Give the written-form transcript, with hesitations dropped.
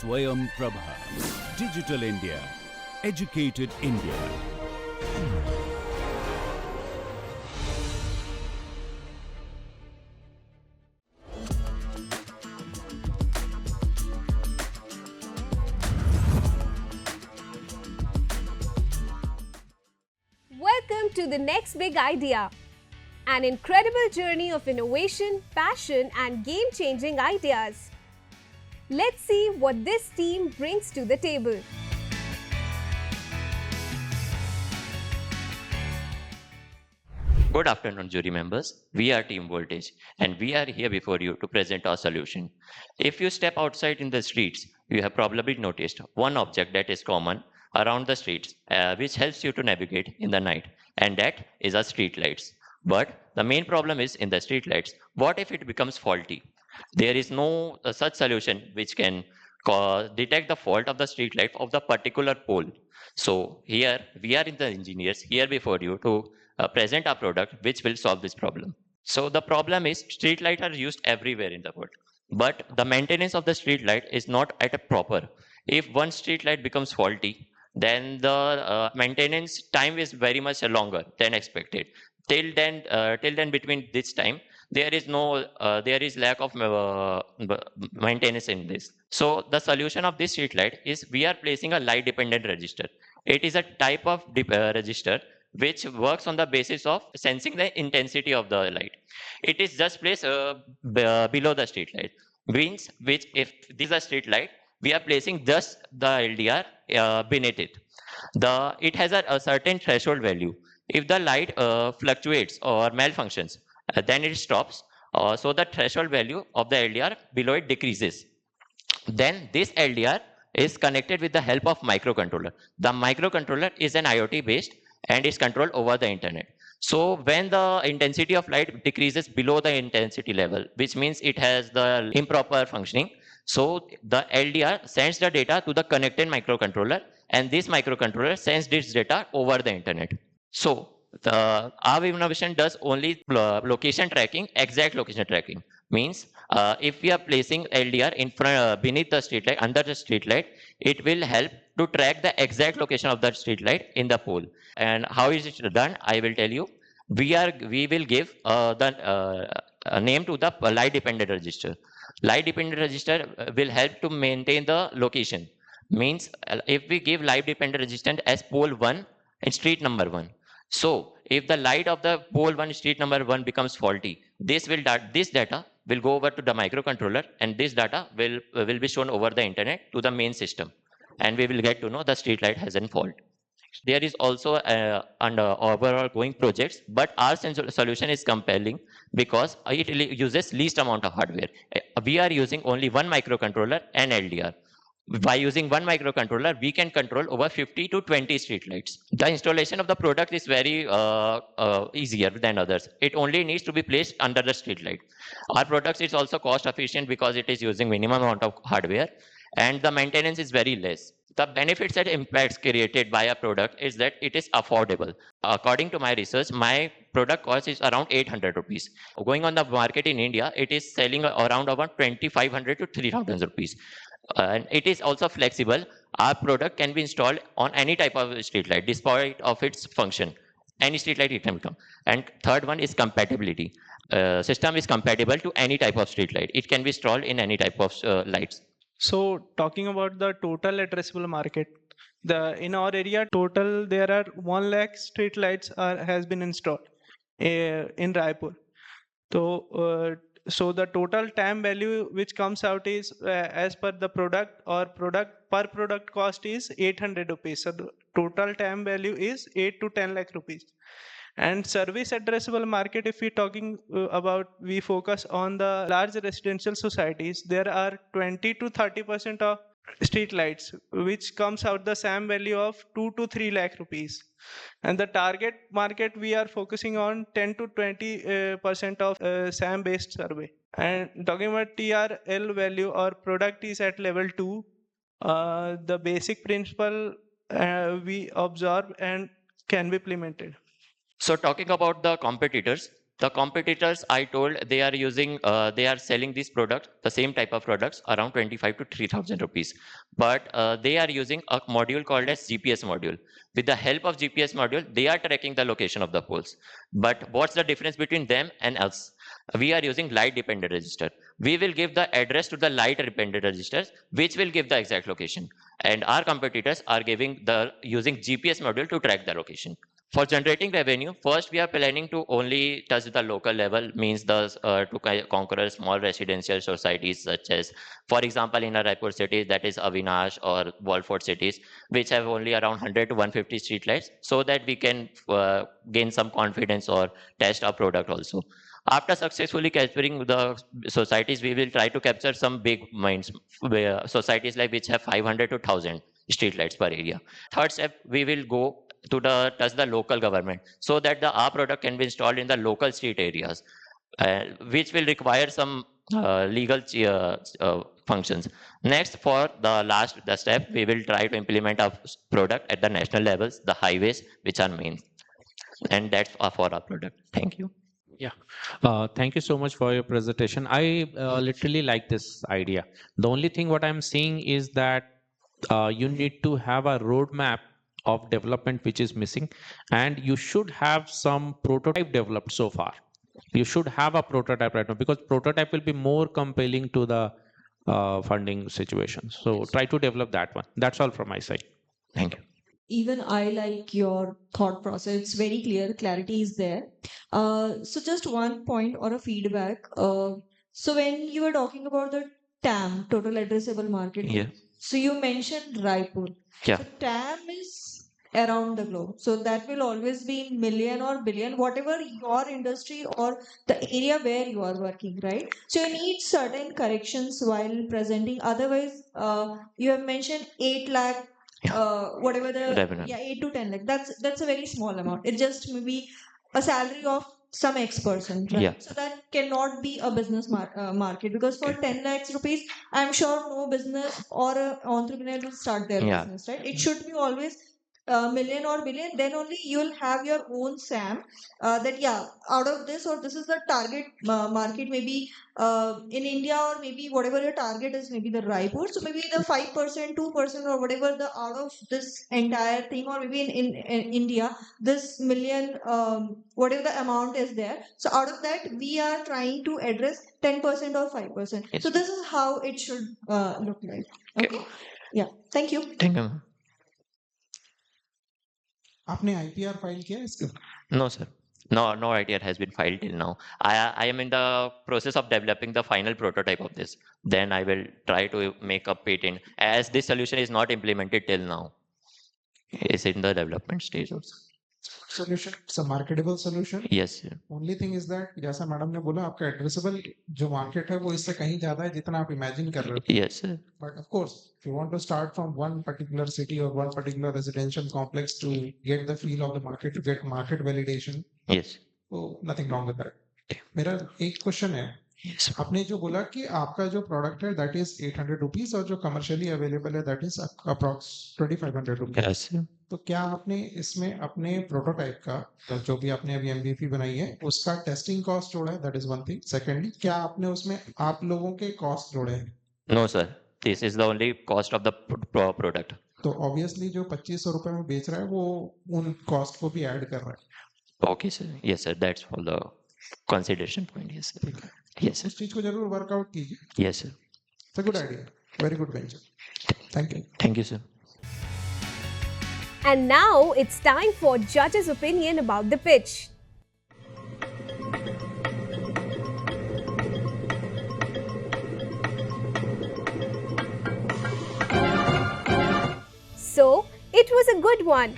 Swayam Prabha. Digital India. Educated India. Welcome to the next big idea. An incredible journey of innovation, passion, and game-changing ideas. Let's see what this team brings to the table. Good afternoon, jury members. We are Team Voltage, and we are here before you to present our solution. If you step outside in the streets, you have probably noticed one object that is common around the streets, which helps you to navigate in the night, and that is our street lights. But the main problem is in the street lights. What if it becomes faulty? There is no such solution which can detect the fault of the street light of the particular pole. So here we are in the engineers here before you to present a product which will solve this problem. So the problem is street lights are used everywhere in the world, but the maintenance of the street light is not at a proper. If one street light becomes faulty, then the maintenance time is very much longer than expected. Till then, between this time, there is lack of maintenance in this. So the solution of this street light is we are placing a light dependent resistor. It is a type of resistor which works on the basis of sensing the intensity of the light. It is just placed below the street light. Means which if this is a street light, we are placing just the LDR beneath it. It has a certain threshold value. If the light fluctuates or malfunctions, then it stops. So the threshold value of the LDR below it decreases. Then this LDR is connected with the help of microcontroller. The microcontroller is an IoT based and is controlled over the internet. So when the intensity of light decreases below the intensity level, which means it has the improper functioning, so the LDR sends the data to the connected microcontroller, and this microcontroller sends this data over the internet. So our innovation does only location tracking, exact location tracking. Means if we are placing LDR in front, beneath the street light, under the street light, it will help to track the exact location of that street light in the pole. And how is it done? I will tell you. We will give the name to the light dependent register. Light dependent register will help to maintain the location. Means if we give light dependent resistance as pole 1 and street number 1. So if the light of the pole 1 street number 1 becomes faulty, this data will go over to the microcontroller, and this data will be shown over the internet to the main system, and we will get to know the street light has a fault. There is also under overall going projects, but our solution is compelling because it uses least amount of hardware. We are using only one microcontroller and LDR. By using one microcontroller, we can control over 50 to 20 street lights. The installation of the product is very easier than others. It only needs to be placed under the street light. Our product is also cost efficient because it is using minimum amount of hardware, and the maintenance is very less. The benefits and impacts created by a product is that it is affordable. According to my research, my product cost is around 800 rupees. Going on the market in India, it is selling around 2500 to 3000 rupees. And it is also flexible. Our product can be installed on any type of street light despite of its function. Any street light it can become. And third one is compatibility. System is compatible to any type of street light. It can be installed in any type of lights. So talking about the total addressable market, in our area total there are 1 lakh street lights has been installed in Raipur. So the total TAM value which comes out is as per the product or per product cost is 800 rupees. So the total TAM value is 8 to 10 lakh rupees. And service addressable market, if we're talking about, we focus on the large residential societies. There are 20 to 30% of street lights, which comes out the SAM value of 2 to 3 lakh rupees. And the target market, we are focusing on 10 to 20% of SAM based survey. And talking about TRL value, or product is at level 2. The basic principle we observe and can be implemented. So talking about the competitors, The competitors, I told, they are using, they are selling these products, the same type of products, around 25 to 3,000 rupees. But they are using a module called as GPS module. With the help of GPS module, they are tracking the location of the poles. But what's the difference between them and us? We are using light dependent register. We will give the address to the light dependent registers, which will give the exact location. And our competitors are using GPS module to track the location. For generating revenue, first we are planning to only touch the local level, means to conquer small residential societies such as, for example, in a Raipur city, that is Avinash or Walford cities, which have only around 100 to 150 streetlights, so that we can gain some confidence or test our product also. After successfully capturing the societies, we will try to capture some big minds, where societies like which have 500 to 1,000 streetlights per area. Third step, we will go to touch the local government, so that our product can be installed in the local street areas, which will require some legal functions. Next, for the step, we will try to implement our product at the national levels, the highways, which are main, and that's for our product. Thank you. Yeah, thank you so much for your presentation. I literally like this idea. The only thing what I'm seeing is that you need to have a roadmap of development which is missing, and you should have some prototype developed so far. You should have a prototype right now, because prototype will be more compelling to the funding situation. So try to develop that one. That's all from my side. Thank you. Even I like your thought process. It's very clear, clarity is there. So just one point or a feedback. So when you were talking about the TAM, total addressable market, Yeah. so you mentioned Raipur. Yeah. So TAM is around the globe. So that will always be in million or billion, whatever your industry or the area where you are working, right? So you need certain corrections while presenting. Otherwise, you have mentioned 8 lakh, whatever the Revenue. 8 to 10 lakh. That's a very small amount. It just maybe a salary of some X%, right? Yeah. So that cannot be a business market, because for 10 lakhs rupees, I'm sure no business or an entrepreneur will start their Yeah. business, right? It should be always million or billion. Then only you'll have your own SAM. That yeah, out of this, or this is the target market, maybe in India, or maybe whatever your target is, maybe the Raipur. So maybe the 5%, 2%, or whatever the out of this entire thing, or maybe in India, this million, whatever the amount is there. So out of that, we are trying to address 10% or 5%. Yes. So this is how it should look like. Okay. Yeah. Thank you. Thank you. आपने IPR file किया है इसका? No, sir. No idea has been filed till now. I am in the process of developing the final prototype of this. Then I will try to make a patent, as this solution is not implemented till now. It's in the development stage also. Solution, it's a marketable solution. Yes, sir. Only thing is that जैसा madam ने बोला, आपका addressable जो market है वो इससे कहीं ज्यादा है जितना आप इमेजिन कर रहे हो. Yes, sir. But of course, if you want to start from one particular city or one particular residential complex to get the feel of the market, to get market validation, Yes. so nothing wrong with that. मेरा एक question है. Yes. आपने जो बोला कि आपका जो product है दैट इज 800 रुपीज और जो कमर्शियली अवेलेबल है that is approx 2500 rupees. Yes, sir. तो क्या आपने इसमें अपने प्रोटोटाइप का, तो जो भी आपने अभी एमवीपी बनाई है उसका टेस्टिंग कॉस्ट जोड़ा है? That is one thing. Secondly, क्या आपने उसमें आप लोगों के कॉस्ट जोड़े हैं? No, sir. This is the only cost of the product. तो ऑब्वियसली जो 2500 रुपए में बेच रहा है वो उन कॉस्ट को भी ऐड कर रहा है. Okay, sir. Yes, sir. That's all the consideration point. Yes, sir. ठीक है, Yes, sir. उस चीज को जरूर वर्कआउट कीजिए. Yes, sir. It's a good idea, very good venture. Thank you. Thank you, sir. And now it's time for judges' opinion about the pitch. So, it was a good one.